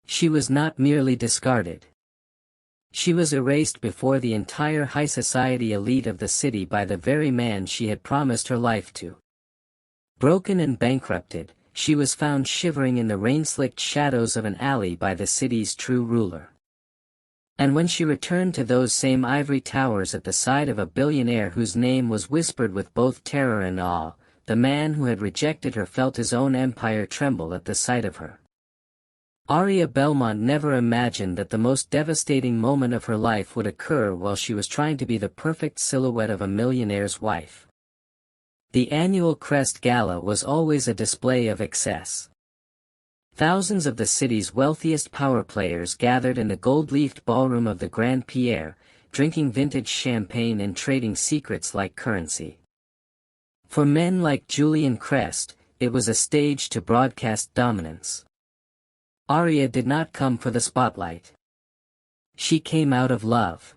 She was not merely discarded. She was erased before the entire high society elite of the city by the very man she had promised her life to. Broken and bankrupted, she was found shivering in the rain-slicked shadows of an alley by the city's true ruler. And when she returned to those same ivory towers at the side of a billionaire whose name was whispered with both terror and awe, the man who had rejected her felt his own empire tremble at the sight of her. Aria Bellmont never imagined that the most devastating moment of her life would occur while she was trying to be the perfect silhouette of a millionaire's wife. The annual Crest Gala was always a display of excess. Thousands of the city's wealthiest power players gathered in the gold-leafed ballroom of the Grand Pierre, drinking vintage champagne and trading secrets like currency. For men like Julian Crest, it was a stage to broadcast dominance. Aria did not come for the spotlight. She came out of love.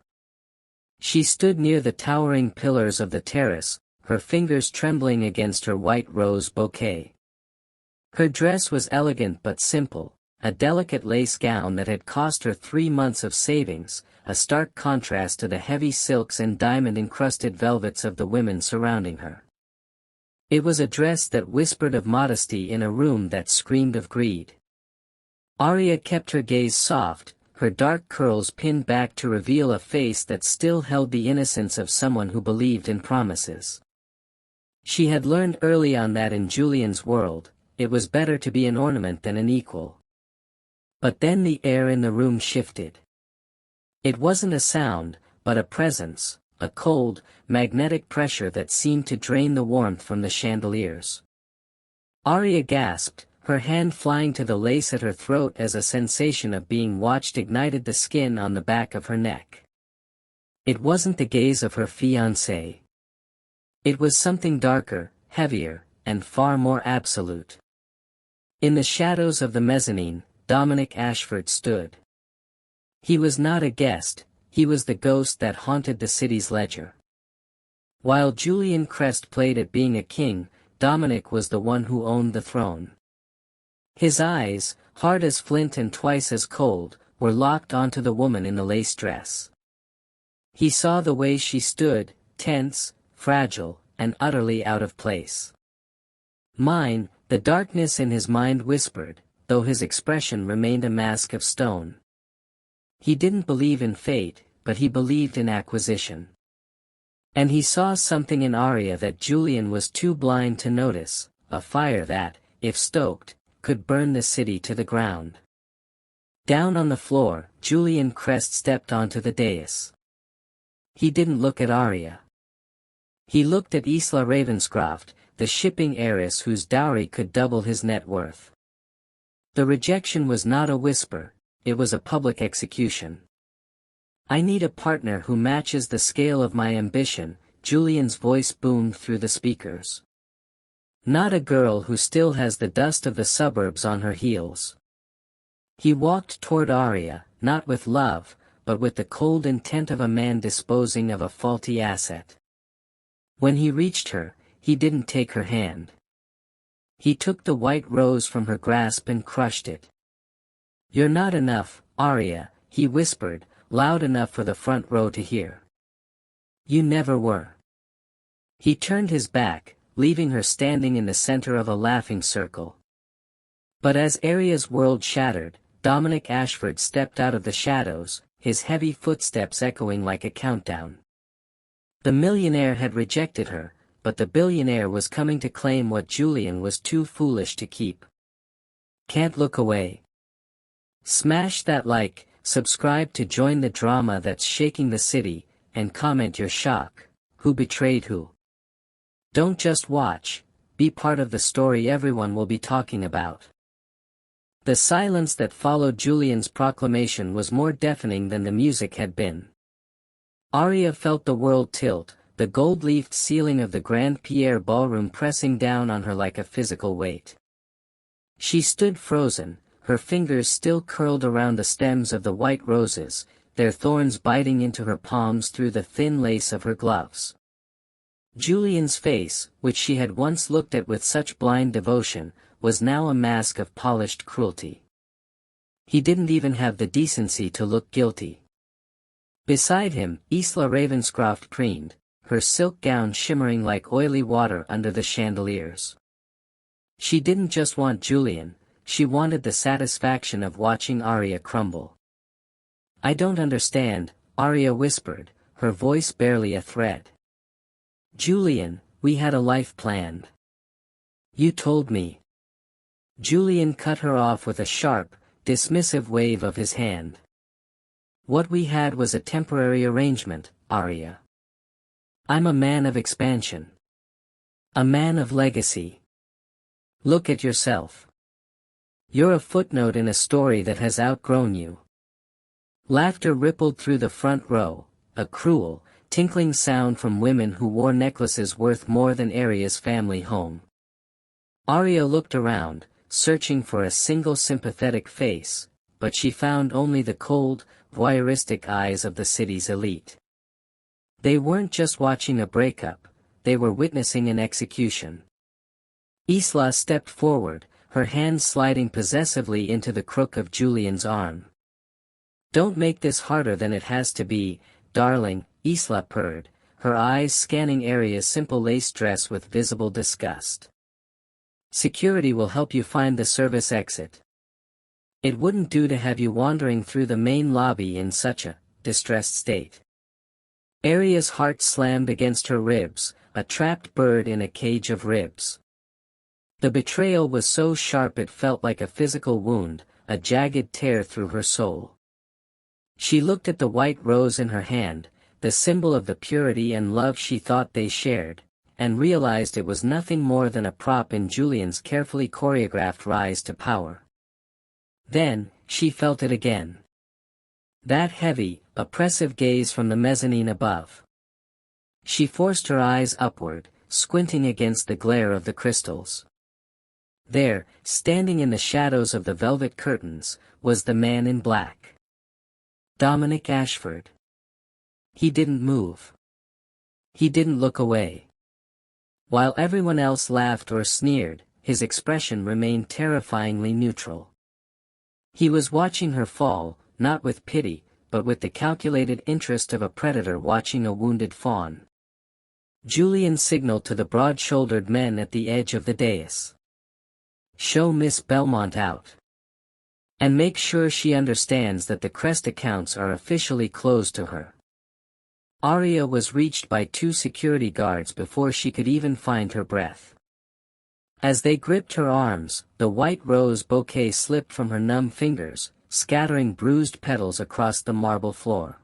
She stood near the towering pillars of the terrace, her fingers trembling against her white rose bouquet. Her dress was elegant but simple, a delicate lace gown that had cost her 3 months of savings, a stark contrast to the heavy silks and diamond-encrusted velvets of the women surrounding her. It was a dress that whispered of modesty in a room that screamed of greed. Aria kept her gaze soft, her dark curls pinned back to reveal a face that still held the innocence of someone who believed in promises. She had learned early on that in Julian's world, it was better to be an ornament than an equal. But then the air in the room shifted. It wasn't a sound, but a presence, a cold, magnetic pressure that seemed to drain the warmth from the chandeliers. Aria gasped, her hand flying to the lace at her throat as a sensation of being watched ignited the skin on the back of her neck. It wasn't the gaze of her fiancé. It was something darker, heavier, and far more absolute. In the shadows of the mezzanine, Dominic Ashford stood. He was not a guest, he was the ghost that haunted the city's ledger. While Julian Crest played at being a king, Dominic was the one who owned the throne. His eyes, hard as flint and twice as cold, were locked onto the woman in the lace dress. He saw the way she stood, tense, fragile, and utterly out of place. Mine, the darkness in his mind whispered, though his expression remained a mask of stone. He didn't believe in fate, but he believed in acquisition. And he saw something in Aria that Julian was too blind to notice, a fire that, if stoked, could burn the city to the ground. Down on the floor, Julian Crest stepped onto the dais. He didn't look at Aria. He looked at Isla Ravenscroft, the shipping heiress whose dowry could double his net worth. The rejection was not a whisper, it was a public execution. "I need a partner who matches the scale of my ambition," Julian's voice boomed through the speakers. "Not a girl who still has the dust of the suburbs on her heels." He walked toward Aria, not with love, but with the cold intent of a man disposing of a faulty asset. When he reached her, he didn't take her hand. He took the white rose from her grasp and crushed it. "You're not enough, Aria," he whispered, loud enough for the front row to hear. "You never were." He turned his back, leaving her standing in the center of a laughing circle. But as Aria's world shattered, Dominic Ashford stepped out of the shadows, his heavy footsteps echoing like a countdown. The millionaire had rejected her, but the billionaire was coming to claim what Julian was too foolish to keep. Can't look away. Smash that like, subscribe to join the drama that's shaking the city, and comment your shock. Who betrayed who? Don't just watch, be part of the story everyone will be talking about. The silence that followed Julian's proclamation was more deafening than the music had been. Aria felt the world tilt, the gold-leafed ceiling of the Grand Pierre ballroom pressing down on her like a physical weight. She stood frozen, her fingers still curled around the stems of the white roses, their thorns biting into her palms through the thin lace of her gloves. Julian's face, which she had once looked at with such blind devotion, was now a mask of polished cruelty. He didn't even have the decency to look guilty. Beside him, Isla Ravenscroft preened, her silk gown shimmering like oily water under the chandeliers. She didn't just want Julian, she wanted the satisfaction of watching Aria crumble. "I don't understand," Aria whispered, her voice barely a thread. "Julian, we had a life planned. You told me." Julian cut her off with a sharp, dismissive wave of his hand. "What we had was a temporary arrangement, Aria. I'm a man of expansion. A man of legacy. Look at yourself. You're a footnote in a story that has outgrown you." Laughter rippled through the front row, a cruel, tinkling sound from women who wore necklaces worth more than Aria's family home. Aria looked around, searching for a single sympathetic face, but she found only the cold, voyeuristic eyes of the city's elite. They weren't just watching a breakup, they were witnessing an execution. Isla stepped forward, her hand sliding possessively into the crook of Julian's arm. "Don't make this harder than it has to be, darling," Isla purred, her eyes scanning Aria's simple lace dress with visible disgust. "Security will help you find the service exit. It wouldn't do to have you wandering through the main lobby in such a distressed state." Aria's heart slammed against her ribs, a trapped bird in a cage of ribs. The betrayal was so sharp it felt like a physical wound, a jagged tear through her soul. She looked at the white rose in her hand, the symbol of the purity and love she thought they shared, and realized it was nothing more than a prop in Julian's carefully choreographed rise to power. Then, she felt it again. That heavy, oppressive gaze from the mezzanine above. She forced her eyes upward, squinting against the glare of the crystals. There, standing in the shadows of the velvet curtains, was the man in black. Dominic Ashford. He didn't move. He didn't look away. While everyone else laughed or sneered, his expression remained terrifyingly neutral. He was watching her fall, not with pity, but with the calculated interest of a predator watching a wounded fawn. Julian signaled to the broad-shouldered men at the edge of the dais. "Show Miss Bellmont out. And make sure she understands that the Crest accounts are officially closed to her." Aria was reached by two security guards before she could even find her breath. As they gripped her arms, the white rose bouquet slipped from her numb fingers, scattering bruised petals across the marble floor.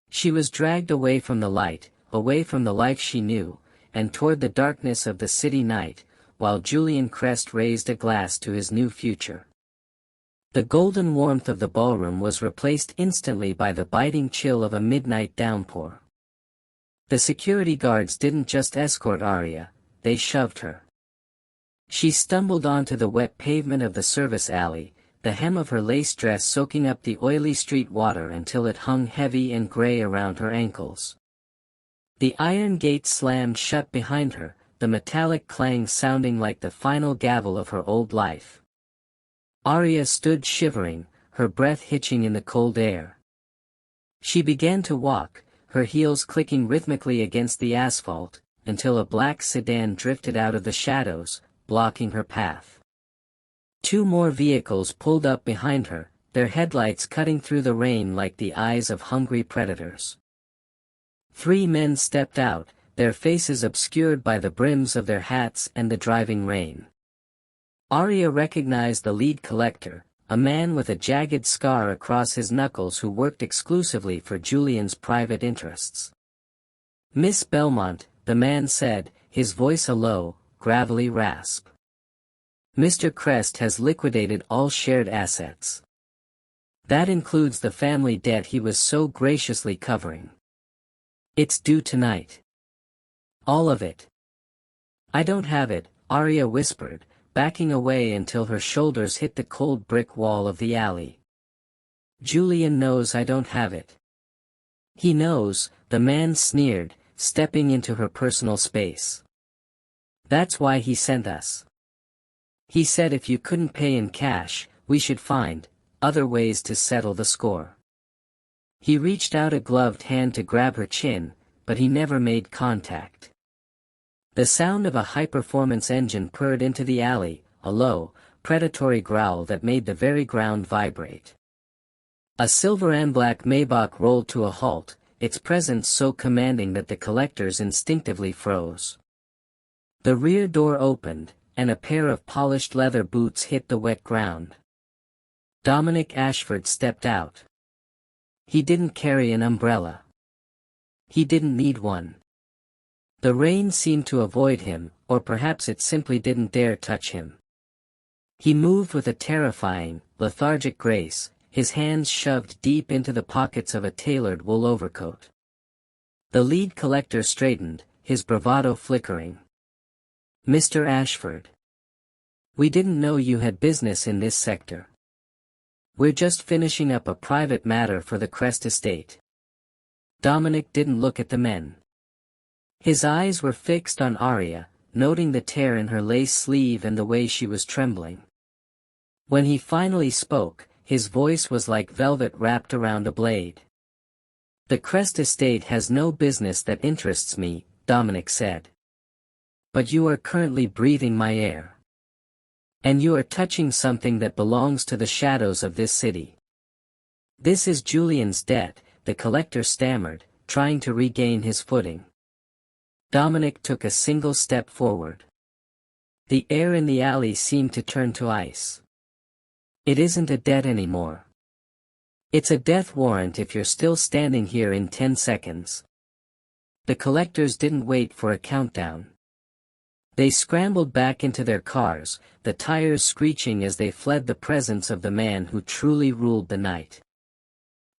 She was dragged away from the light, away from the life she knew, and toward the darkness of the city night, while Julian Crest raised a glass to his new future. The golden warmth of the ballroom was replaced instantly by the biting chill of a midnight downpour. The security guards didn't just escort Aria, they shoved her. She stumbled onto the wet pavement of the service alley, the hem of her lace dress soaking up the oily street water until it hung heavy and gray around her ankles. The iron gate slammed shut behind her, the metallic clang sounding like the final gavel of her old life. Aria stood shivering, her breath hitching in the cold air. She began to walk, her heels clicking rhythmically against the asphalt, until a black sedan drifted out of the shadows, blocking her path. Two more vehicles pulled up behind her, their headlights cutting through the rain like the eyes of hungry predators. Three men stepped out, their faces obscured by the brims of their hats and the driving rain. Aria recognized the lead collector, a man with a jagged scar across his knuckles who worked exclusively for Julian's private interests. "Miss Bellmont," the man said, his voice a low, gravelly rasp. "Mr. Crest has liquidated all shared assets. That includes the family debt he was so graciously covering. It's due tonight. All of it." "I don't have it," Aria whispered, backing away until her shoulders hit the cold brick wall of the alley. "Julian knows I don't have it." "He knows," the man sneered, stepping into her personal space. "That's why he sent us. He said if you couldn't pay in cash, we should find other ways to settle the score. He reached out a gloved hand to grab her chin, but he never made contact. The sound of a high-performance engine purred into the alley, a low, predatory growl that made the very ground vibrate. A silver and black Maybach rolled to a halt, its presence so commanding that the collectors instinctively froze. The rear door opened, and a pair of polished leather boots hit the wet ground. Dominic Ashford stepped out. He didn't carry an umbrella. He didn't need one. The rain seemed to avoid him, or perhaps it simply didn't dare touch him. He moved with a terrifying, lethargic grace, his hands shoved deep into the pockets of a tailored wool overcoat. The lead collector straightened, his bravado flickering. "Mr. Ashford. We didn't know you had business in this sector. We're just finishing up a private matter for the Crest estate." Dominic didn't look at the men. His eyes were fixed on Aria, noting the tear in her lace sleeve and the way she was trembling. When he finally spoke, his voice was like velvet wrapped around a blade. "The Crest estate has no business that interests me," Dominic said. "But you are currently breathing my air. And you are touching something that belongs to the shadows of this city." "This is Julian's debt," the collector stammered, trying to regain his footing. Dominic took a single step forward. The air in the alley seemed to turn to ice. "It isn't a debt anymore. It's a death warrant if you're still standing here in 10 seconds. The collectors didn't wait for a countdown. They scrambled back into their cars, the tires screeching as they fled the presence of the man who truly ruled the night.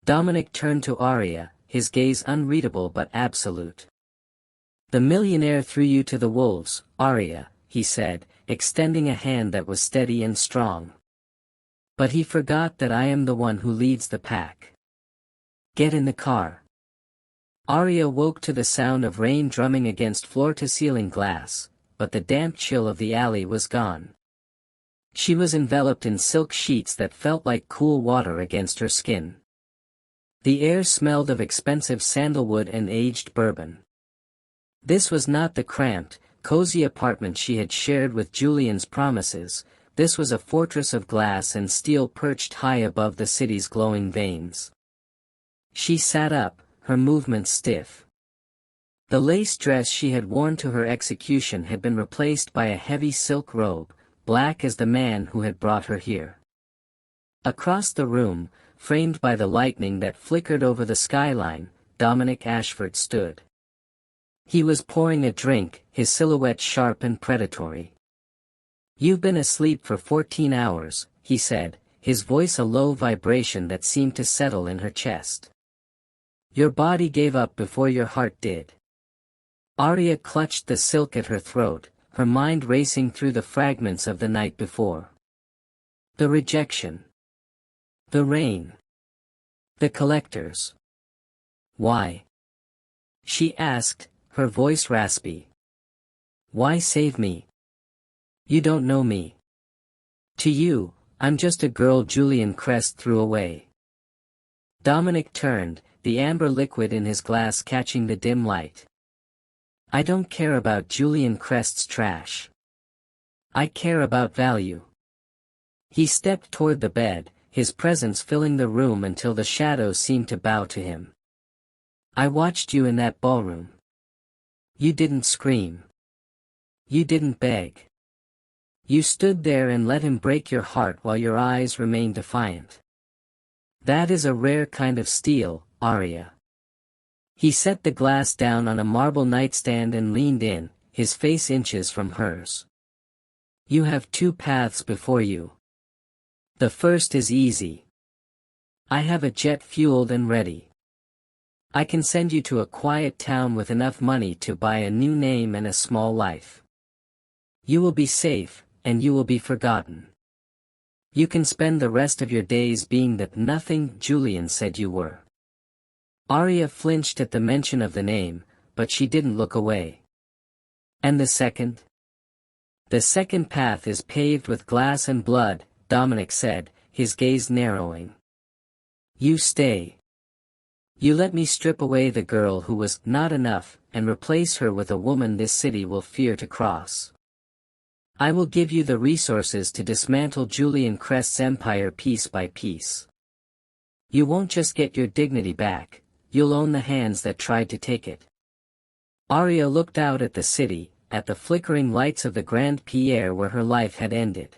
Dominic turned to Aria, his gaze unreadable but absolute. "The millionaire threw you to the wolves, Aria," he said, extending a hand that was steady and strong. "But he forgot that I am the one who leads the pack. Get in the car." Aria woke to the sound of rain drumming against floor-to-ceiling glass, but the damp chill of the alley was gone. She was enveloped in silk sheets that felt like cool water against her skin. The air smelled of expensive sandalwood and aged bourbon. This was not the cramped, cozy apartment she had shared with Julian's promises. This was a fortress of glass and steel perched high above the city's glowing veins. She sat up, her movements stiff. The lace dress she had worn to her execution had been replaced by a heavy silk robe, black as the man who had brought her here. Across the room, framed by the lightning that flickered over the skyline, Dominic Ashford stood. He was pouring a drink, his silhouette sharp and predatory. "You've been asleep for 14 hours, he said, his voice a low vibration that seemed to settle in her chest. "Your body gave up before your heart did." Aria clutched the silk at her throat, her mind racing through the fragments of the night before. The rejection. The rain. The collectors. "Why?" she asked, her voice raspy. "Why save me? You don't know me. To you, I'm just a girl Julian Crest threw away." Dominic turned, the amber liquid in his glass catching the dim light. "I don't care about Julian Crest's trash. I care about value." He stepped toward the bed, his presence filling the room until the shadows seemed to bow to him. "I watched you in that ballroom. You didn't scream. You didn't beg. You stood there and let him break your heart while your eyes remained defiant. That is a rare kind of steel, Aria." He set the glass down on a marble nightstand and leaned in, his face inches from hers. "You have two paths before you. The first is easy. I have a jet fueled and ready. I can send you to a quiet town with enough money to buy a new name and a small life. You will be safe, and you will be forgotten. You can spend the rest of your days being that nothing Julian said you were." Aria flinched at the mention of the name, but she didn't look away. "And the second?" "The second path is paved with glass and blood," Dominic said, his gaze narrowing. You stay. You let me strip away the girl who was not enough, and replace her with a woman this city will fear to cross. I will give you the resources to dismantle Julian Crest's empire piece by piece. You won't just get your dignity back, you'll own the hands that tried to take it. Aria looked out at the city, at the flickering lights of the Grand Pierre where her life had ended.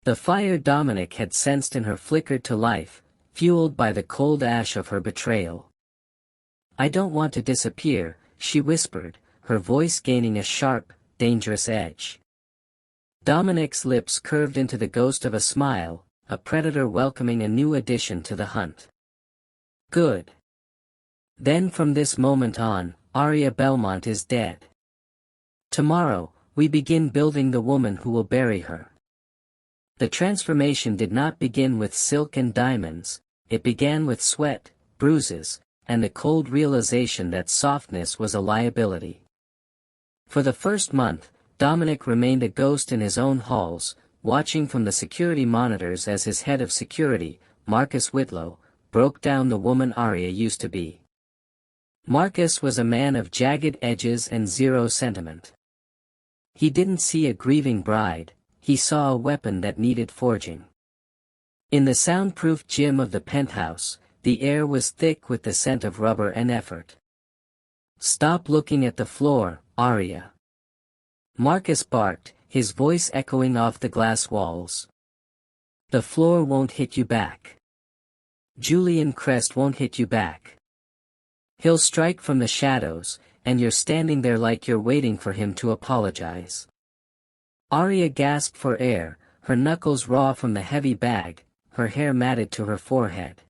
The fire Dominic had sensed in her flickered to life, fueled by the cold ash of her betrayal. I don't want to disappear, she whispered, her voice gaining a sharp, dangerous edge. Dominic's lips curved into the ghost of a smile, a predator welcoming a new addition to the hunt. Good. Then from this moment on, Aria Bellmont is dead. Tomorrow, we begin building the woman who will bury her. The transformation did not begin with silk and diamonds, it began with sweat, bruises, and the cold realization that softness was a liability. For the first month, Dominic remained a ghost in his own halls, watching from the security monitors as his head of security, Marcus Whitlow, broke down the woman Aria used to be. Marcus was a man of jagged edges and zero sentiment. He didn't see a grieving bride, he saw a weapon that needed forging. In the soundproof gym of the penthouse, the air was thick with the scent of rubber and effort. Stop looking at the floor, Aria. Marcus barked, his voice echoing off the glass walls. The floor won't hit you back. Julian Crest won't hit you back. He'll strike from the shadows, and you're standing there like you're waiting for him to apologize. Aria gasped for air, her knuckles raw from the heavy bag, her hair matted to her forehead.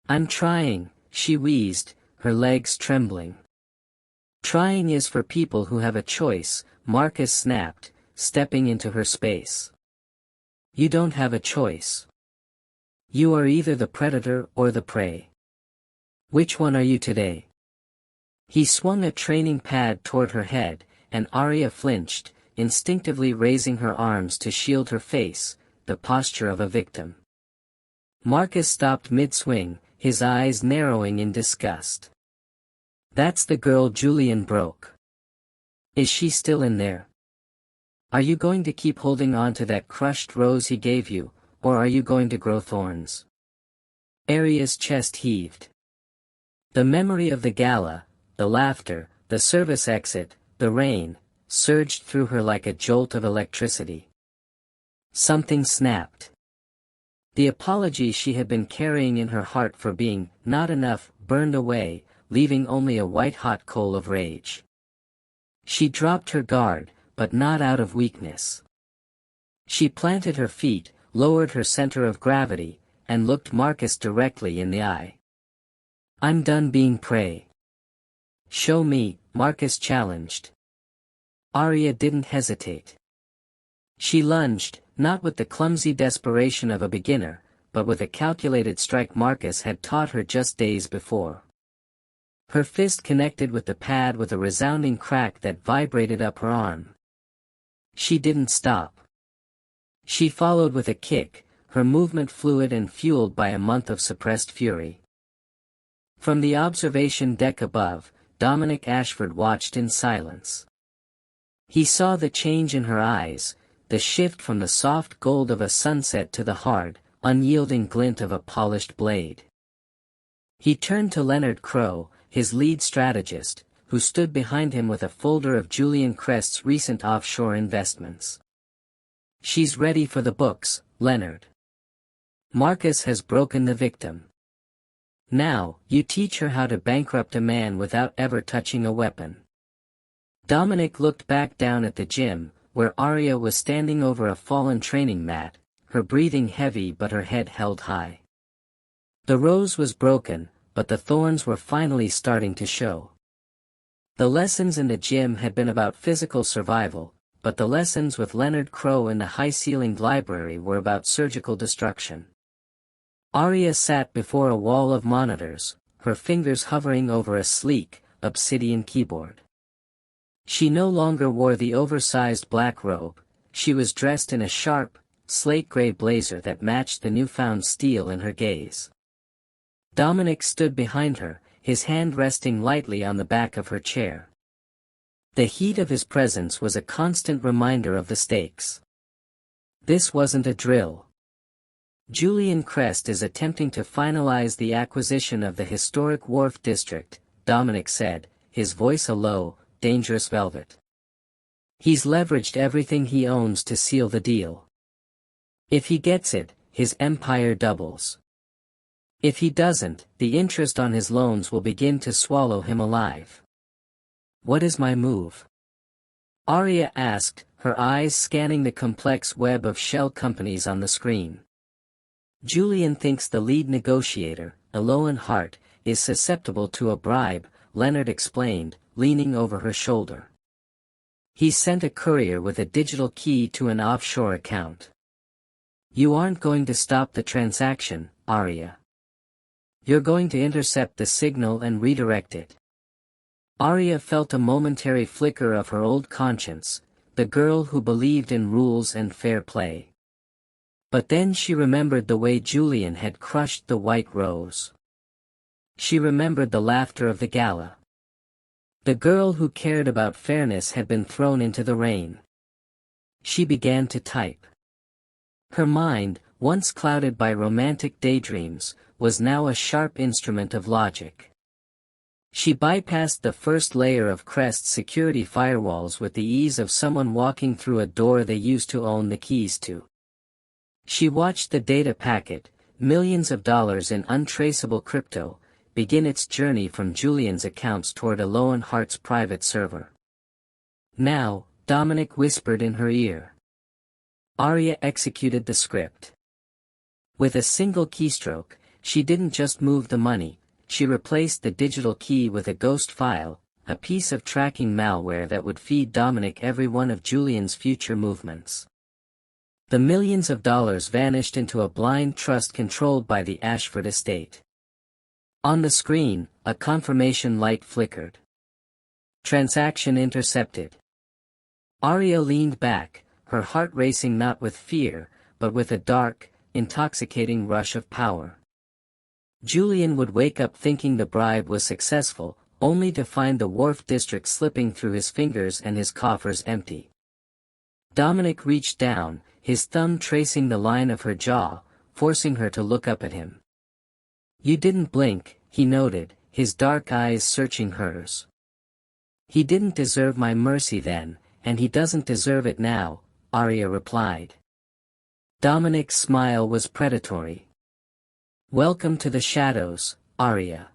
I'm trying, she wheezed, her legs trembling. Trying is for people who have a choice, Marcus snapped, stepping into her space. You don't have a choice. You are either the predator or the prey. Which one are you today? He swung a training pad toward her head, and Aria flinched, instinctively raising her arms to shield her face, the posture of a victim. Marcus stopped mid-swing, his eyes narrowing in disgust. That's the girl Julian broke. Is she still in there? Are you going to keep holding on to that crushed rose he gave you, or are you going to grow thorns? Aria's chest heaved. The memory of the gala, the laughter, the service exit, the rain, surged through her like a jolt of electricity. Something snapped. The apology she had been carrying in her heart for being not enough burned away, leaving only a white-hot coal of rage. She dropped her guard, but not out of weakness. She planted her feet, lowered her center of gravity, and looked Marcus directly in the eye. I'm done being prey. Show me, Marcus challenged. Aria didn't hesitate. She lunged, not with the clumsy desperation of a beginner, but with a calculated strike Marcus had taught her just days before. Her fist connected with the pad with a resounding crack that vibrated up her arm. She didn't stop. She followed with a kick, her movement fluid and fueled by a month of suppressed fury. From the observation deck above, Dominic Ashford watched in silence. He saw the change in her eyes, the shift from the soft gold of a sunset to the hard, unyielding glint of a polished blade. He turned to Leonard Crowe, his lead strategist, who stood behind him with a folder of Julian Crest's recent offshore investments. She's ready for the books, Leonard. Marcus has broken the victim. Now, you teach her how to bankrupt a man without ever touching a weapon. Dominic looked back down at the gym, where Aria was standing over a fallen training mat, her breathing heavy but her head held high. The rose was broken, but the thorns were finally starting to show. The lessons in the gym had been about physical survival, but the lessons with Leonard Crowe in the high-ceilinged library were about surgical destruction. Aria sat before a wall of monitors, her fingers hovering over a sleek, obsidian keyboard. She no longer wore the oversized black robe, she was dressed in a sharp, slate-gray blazer that matched the newfound steel in her gaze. Dominic stood behind her, his hand resting lightly on the back of her chair. The heat of his presence was a constant reminder of the stakes. This wasn't a drill. Julian Crest is attempting to finalize the acquisition of the historic Wharf District, Dominic said, his voice a low, dangerous velvet. He's leveraged everything he owns to seal the deal. If he gets it, his empire doubles. If he doesn't, the interest on his loans will begin to swallow him alive. What is my move? Aria asked, her eyes scanning the complex web of shell companies on the screen. Julian thinks the lead negotiator, Eloan Hart, is susceptible to a bribe, Leonard explained, leaning over her shoulder. He sent a courier with a digital key to an offshore account. You aren't going to stop the transaction, Aria. You're going to intercept the signal and redirect it. Aria felt a momentary flicker of her old conscience, the girl who believed in rules and fair play. But then she remembered the way Julian had crushed the White Rose. She remembered the laughter of the gala. The girl who cared about fairness had been thrown into the rain. She began to type. Her mind, once clouded by romantic daydreams, was now a sharp instrument of logic. She bypassed the first layer of Crest's security firewalls with the ease of someone walking through a door they used to own the keys to. She watched the data packet, millions of dollars in untraceable crypto, begin its journey from Julian's accounts toward Eloan Hart's private server. Now, Dominic whispered in her ear. Aria executed the script. With a single keystroke, she didn't just move the money, she replaced the digital key with a ghost file, a piece of tracking malware that would feed Dominic every one of Julian's future movements. The millions of dollars vanished into a blind trust controlled by the Ashford estate. On the screen, a confirmation light flickered. Transaction intercepted. Aria leaned back, her heart racing not with fear, but with a dark, intoxicating rush of power. Julian would wake up thinking the bribe was successful, only to find the Wharf District slipping through his fingers and his coffers empty. Dominic reached down, his thumb tracing the line of her jaw, forcing her to look up at him. You didn't blink, he noted, his dark eyes searching hers. He didn't deserve my mercy then, and he doesn't deserve it now, Aria replied. Dominic's smile was predatory. Welcome to the shadows, Aria.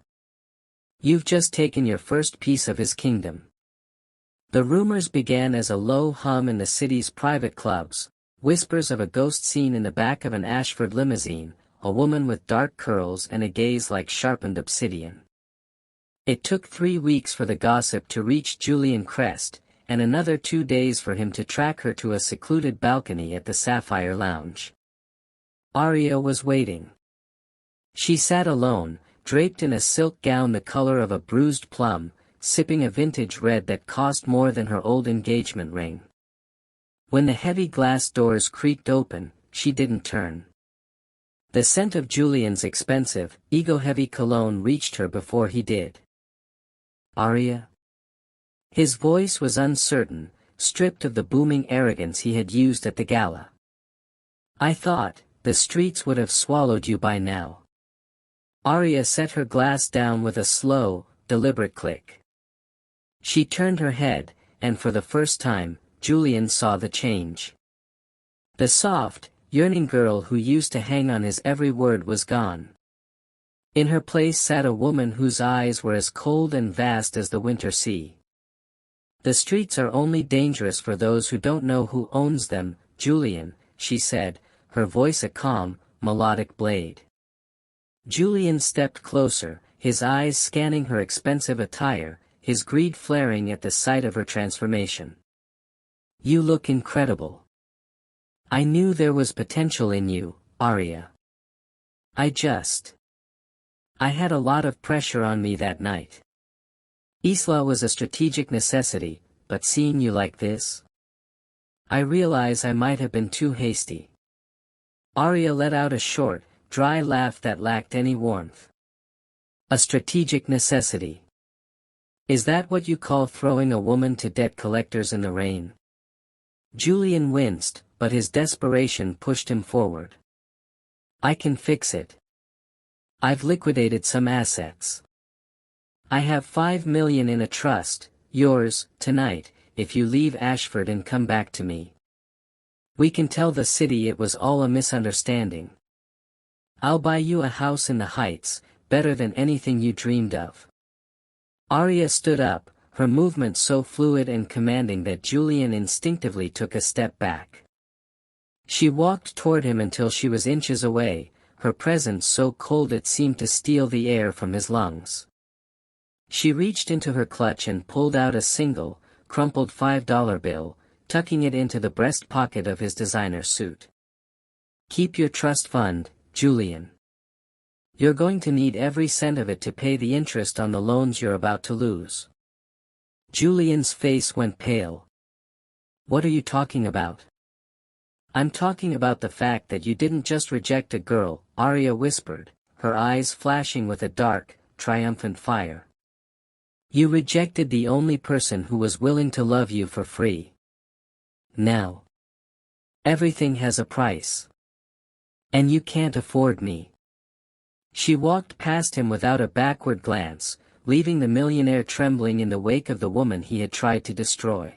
You've just taken your first piece of his kingdom. The rumors began as a low hum in the city's private clubs, whispers of a ghost scene in the back of an Ashford limousine, a woman with dark curls and a gaze like sharpened obsidian. It took 3 weeks for the gossip to reach Julian Crest, and another 2 days for him to track her to a secluded balcony at the Sapphire Lounge. Aria was waiting. She sat alone, draped in a silk gown the color of a bruised plum, sipping a vintage red that cost more than her old engagement ring. When the heavy glass doors creaked open, she didn't turn. The scent of Julian's expensive, ego-heavy cologne reached her before he did. Aria? His voice was uncertain, stripped of the booming arrogance he had used at the gala. I thought, the streets would have swallowed you by now. Aria set her glass down with a slow, deliberate click. She turned her head, and for the first time, Julian saw the change. The soft, yearning girl who used to hang on his every word was gone. In her place sat a woman whose eyes were as cold and vast as the winter sea. The streets are only dangerous for those who don't know who owns them, Julian, she said, her voice a calm, melodic blade. Julian stepped closer, his eyes scanning her expensive attire, his greed flaring at the sight of her transformation. You look incredible. I knew there was potential in you, Aria. I had a lot of pressure on me that night. Isla was a strategic necessity, but seeing you like this? I realize I might have been too hasty. Aria let out a short, dry laugh that lacked any warmth. A strategic necessity. Is that what you call throwing a woman to debt collectors in the rain? Julian winced, but his desperation pushed him forward. I can fix it. I've liquidated some assets. I have $5 million in a trust, yours, tonight, if you leave Ashford and come back to me. We can tell the city it was all a misunderstanding. I'll buy you a house in the Heights, better than anything you dreamed of. Aria stood up, her movement so fluid and commanding that Julian instinctively took a step back. She walked toward him until she was inches away, her presence so cold it seemed to steal the air from his lungs. She reached into her clutch and pulled out a single, crumpled $5 bill, tucking it into the breast pocket of his designer suit. Keep your trust fund, Julian. You're going to need every cent of it to pay the interest on the loans you're about to lose. Julian's face went pale. What are you talking about? I'm talking about the fact that you didn't just reject a girl, Aria whispered, her eyes flashing with a dark, triumphant fire. You rejected the only person who was willing to love you for free. Now. Everything has a price. And you can't afford me. She walked past him without a backward glance, leaving the millionaire trembling in the wake of the woman he had tried to destroy.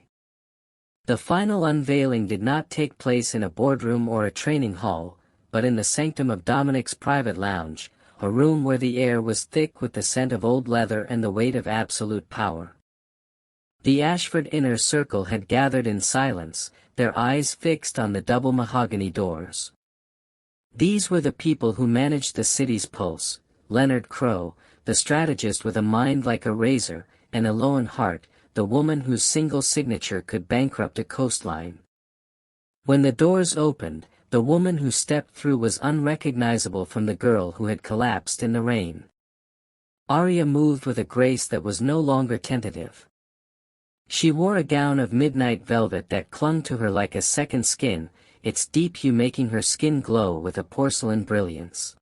The final unveiling did not take place in a boardroom or a training hall, but in the sanctum of Dominic's private lounge, a room where the air was thick with the scent of old leather and the weight of absolute power. The Ashford inner circle had gathered in silence, their eyes fixed on the double mahogany doors. These were the people who managed the city's pulse: Leonard Crowe, the strategist with a mind like a razor, and Eloan Hart, the woman whose single signature could bankrupt a coastline. When the doors opened, the woman who stepped through was unrecognizable from the girl who had collapsed in the rain. Aria moved with a grace that was no longer tentative. She wore a gown of midnight velvet that clung to her like a second skin, its deep hue making her skin glow with a porcelain brilliance.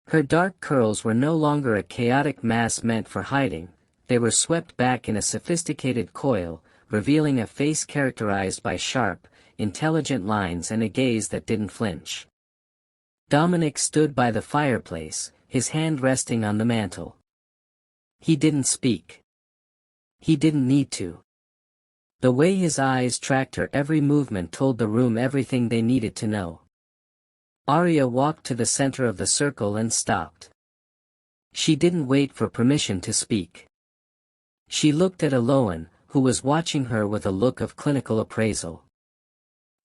Her dark curls were no longer a chaotic mass meant for hiding, they were swept back in a sophisticated coil, revealing a face characterized by sharp, intelligent lines and a gaze that didn't flinch. Dominic stood by the fireplace, his hand resting on the mantel. He didn't speak. He didn't need to. The way his eyes tracked her every movement told the room everything they needed to know. Aria walked to the center of the circle and stopped. She didn't wait for permission to speak. She looked at Eloan, who was watching her with a look of clinical appraisal.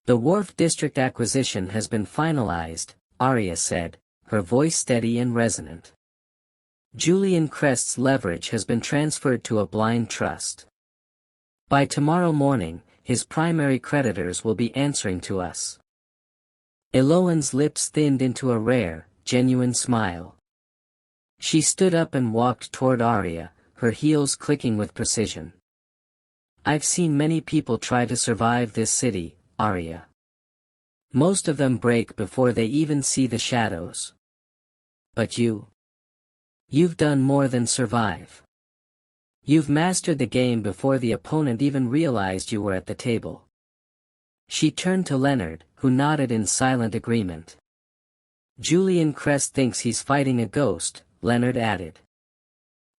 The Wharf District acquisition has been finalized, Aria said, her voice steady and resonant. Julian Crest's leverage has been transferred to a blind trust. By tomorrow morning, his primary creditors will be answering to us. Eloan's lips thinned into a rare, genuine smile. She stood up and walked toward Aria, her heels clicking with precision. I've seen many people try to survive this city, Aria. Most of them break before they even see the shadows. But you've done more than survive. You've mastered the game before the opponent even realized you were at the table. She turned to Leonard, who nodded in silent agreement. Julian Crest thinks he's fighting a ghost, Leonard added.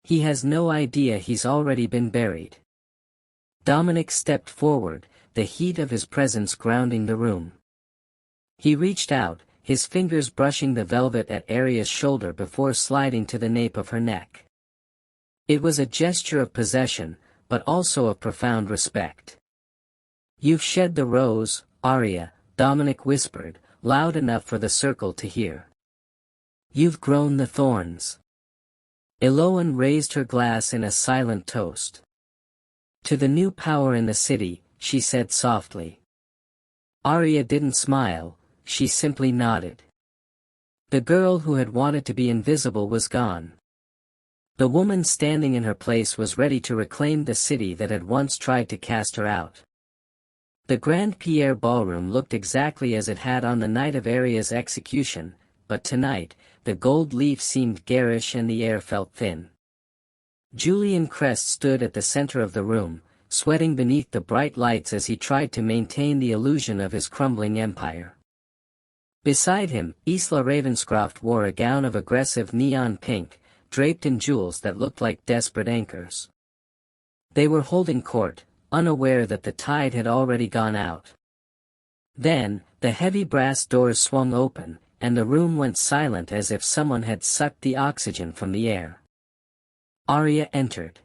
He has no idea he's already been buried. Dominic stepped forward, the heat of his presence grounding the room. He reached out, his fingers brushing the velvet at Aria's shoulder before sliding to the nape of her neck. It was a gesture of possession, but also of profound respect. You've shed the rose, Aria, Dominic whispered, loud enough for the circle to hear. You've grown the thorns. Eloan raised her glass in a silent toast. To the new power in the city, she said softly. Aria didn't smile, she simply nodded. The girl who had wanted to be invisible was gone. The woman standing in her place was ready to reclaim the city that had once tried to cast her out. The Grand Pierre ballroom looked exactly as it had on the night of Aria's execution, but tonight, the gold leaf seemed garish and the air felt thin. Julian Crest stood at the center of the room, sweating beneath the bright lights as he tried to maintain the illusion of his crumbling empire. Beside him, Isla Ravenscroft wore a gown of aggressive neon pink, draped in jewels that looked like desperate anchors. They were holding court, unaware that the tide had already gone out. Then, the heavy brass doors swung open, and the room went silent as if someone had sucked the oxygen from the air. Aria entered.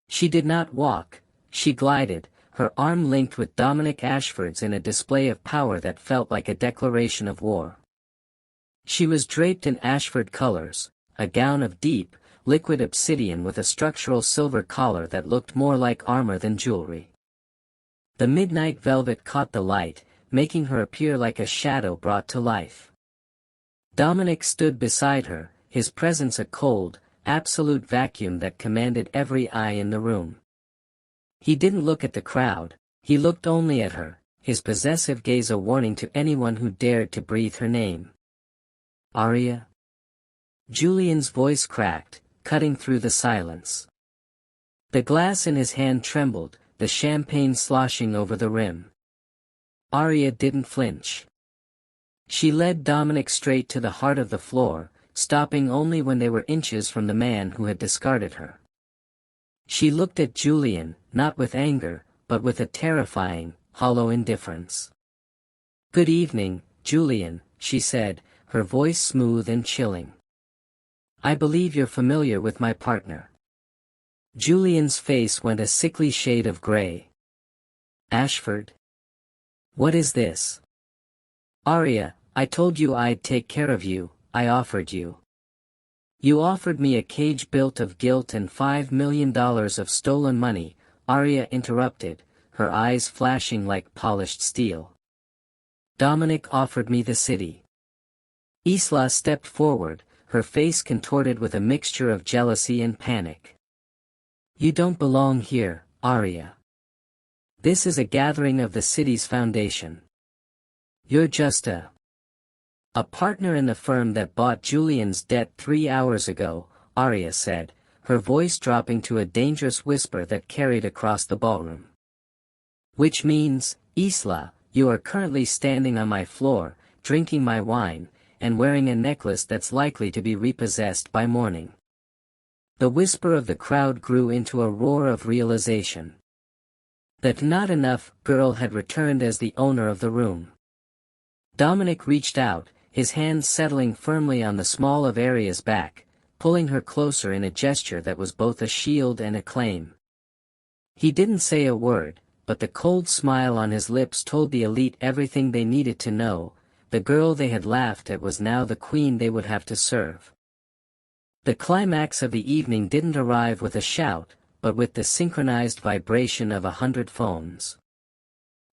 She did not walk, she glided, her arm linked with Dominic Ashford's in a display of power that felt like a declaration of war. She was draped in Ashford colors, a gown of deep, liquid obsidian with a structural silver collar that looked more like armor than jewelry. The midnight velvet caught the light, making her appear like a shadow brought to life. Dominic stood beside her, his presence a cold, absolute vacuum that commanded every eye in the room. He didn't look at the crowd, he looked only at her, his possessive gaze a warning to anyone who dared to breathe her name. Aria? Julian's voice cracked, cutting through the silence. The glass in his hand trembled, the champagne sloshing over the rim. Aria didn't flinch. She led Dominic straight to the heart of the floor, stopping only when they were inches from the man who had discarded her. She looked at Julian, not with anger, but with a terrifying, hollow indifference. "Good evening, Julian," she said, her voice smooth and chilling. "I believe you're familiar with my partner." Julian's face went a sickly shade of gray. "Ashford? What is this?" "Aria, I told you I'd take care of you, I offered you." "You offered me a cage built of guilt and $5 million of stolen money," Aria interrupted, her eyes flashing like polished steel. "Dominic offered me the city." Isla stepped forward, her face contorted with a mixture of jealousy and panic. "You don't belong here, Aria. This is a gathering of the city's foundation. You're just a partner in the firm that bought Julian's debt 3 hours ago," Aria said, her voice dropping to a dangerous whisper that carried across the ballroom. "Which means, Isla, you are currently standing on my floor, drinking my wine, and wearing a necklace that's likely to be repossessed by morning." The whisper of the crowd grew into a roar of realization. That not enough girl had returned as the owner of the room. Dominic reached out, his hands settling firmly on the small of Aria's back, pulling her closer in a gesture that was both a shield and a claim. He didn't say a word, but the cold smile on his lips told the elite everything they needed to know. The girl they had laughed at was now the queen they would have to serve. The climax of the evening didn't arrive with a shout, but with the synchronized vibration of 100 phones.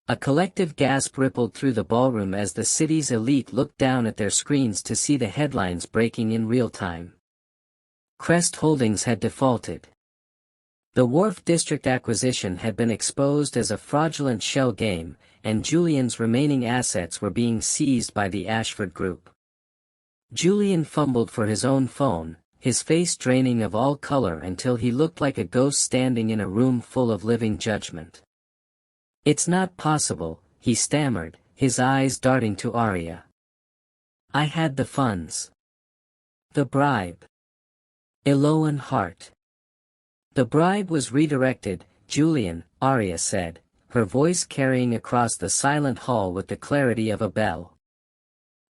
A collective gasp rippled through the ballroom as the city's elite looked down at their screens to see the headlines breaking in real time. Crest Holdings had defaulted. The Wharf District acquisition had been exposed as a fraudulent shell game, and Julian's remaining assets were being seized by the Ashford Group. Julian fumbled for his own phone, his face draining of all color until he looked like a ghost standing in a room full of living judgment. "It's not possible," he stammered, his eyes darting to Aria. "I had the funds. The bribe. Eloan Hart." "The bribe was redirected, Julian," Aria said, her voice carrying across the silent hall with the clarity of a bell.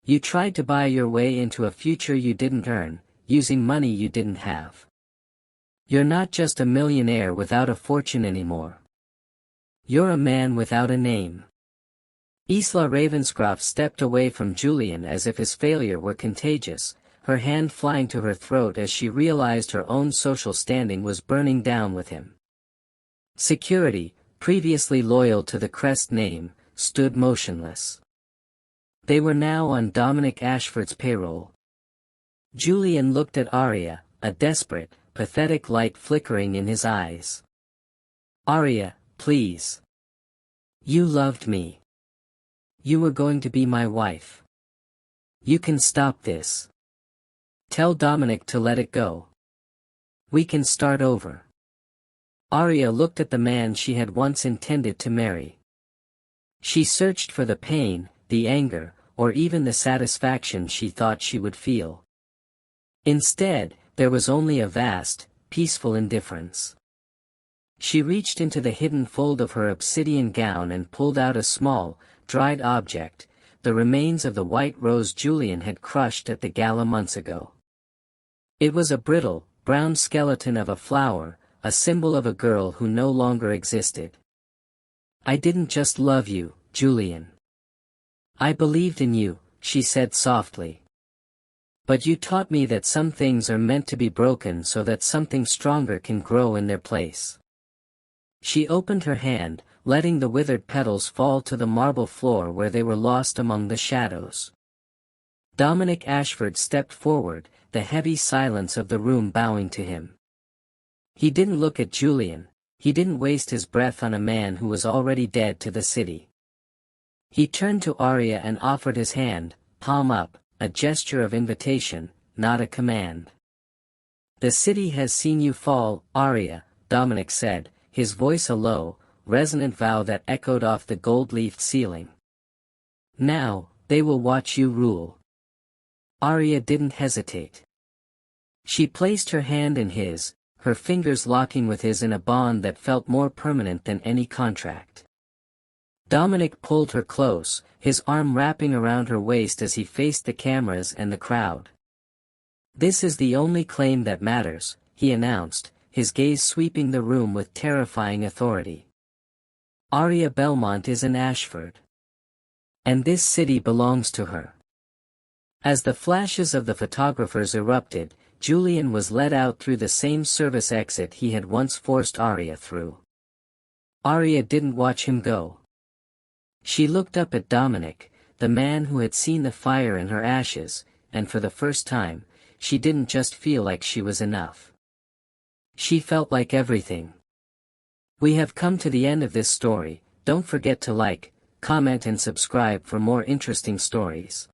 "You tried to buy your way into a future you didn't earn, using money you didn't have. You're not just a millionaire without a fortune anymore. You're a man without a name." Isla Ravenscroft stepped away from Julian as if his failure were contagious, her hand flying to her throat as she realized her own social standing was burning down with him. Security, previously loyal to the Crest name, stood motionless. They were now on Dominic Ashford's payroll. Julian looked at Aria, a desperate, pathetic light flickering in his eyes. "Aria, please. You loved me. You were going to be my wife. You can stop this. Tell Dominic to let it go. We can start over. Aria looked at the man she had once intended to marry. She searched for the pain, the anger, or even the satisfaction she thought she would feel. Instead, there was only a vast, peaceful indifference. She reached into the hidden fold of her obsidian gown and pulled out a small, dried object, the remains of the white rose Julian had crushed at the gala months ago. It was a brittle, brown skeleton of a flower, a symbol of a girl who no longer existed. I didn't just love you, Julian. I believed in you, she said softly. But you taught me that some things are meant to be broken so that something stronger can grow in their place. She opened her hand, letting the withered petals fall to the marble floor where they were lost among the shadows. Dominic Ashford stepped forward, the heavy silence of the room bowing to him. He didn't look at Julian, he didn't waste his breath on a man who was already dead to the city. He turned to Aria and offered his hand, palm up, a gesture of invitation, not a command. The city has seen you fall, Aria, Dominic said, his voice a low, resonant vow that echoed off the gold-leafed ceiling. Now, they will watch you rule. Aria didn't hesitate. She placed her hand in his, her fingers locking with his in a bond that felt more permanent than any contract. Dominic pulled her close, his arm wrapping around her waist as he faced the cameras and the crowd. This is the only claim that matters, he announced, his gaze sweeping the room with terrifying authority. Aria Bellmont is an Ashford. And this city belongs to her. As the flashes of the photographers erupted, Julian was led out through the same service exit he had once forced Aria through. Aria didn't watch him go. She looked up at Dominic, the man who had seen the fire in her ashes, and for the first time, she didn't just feel like she was enough. She felt like everything. We have come to the end of this story. Don't forget to like, comment and subscribe for more interesting stories.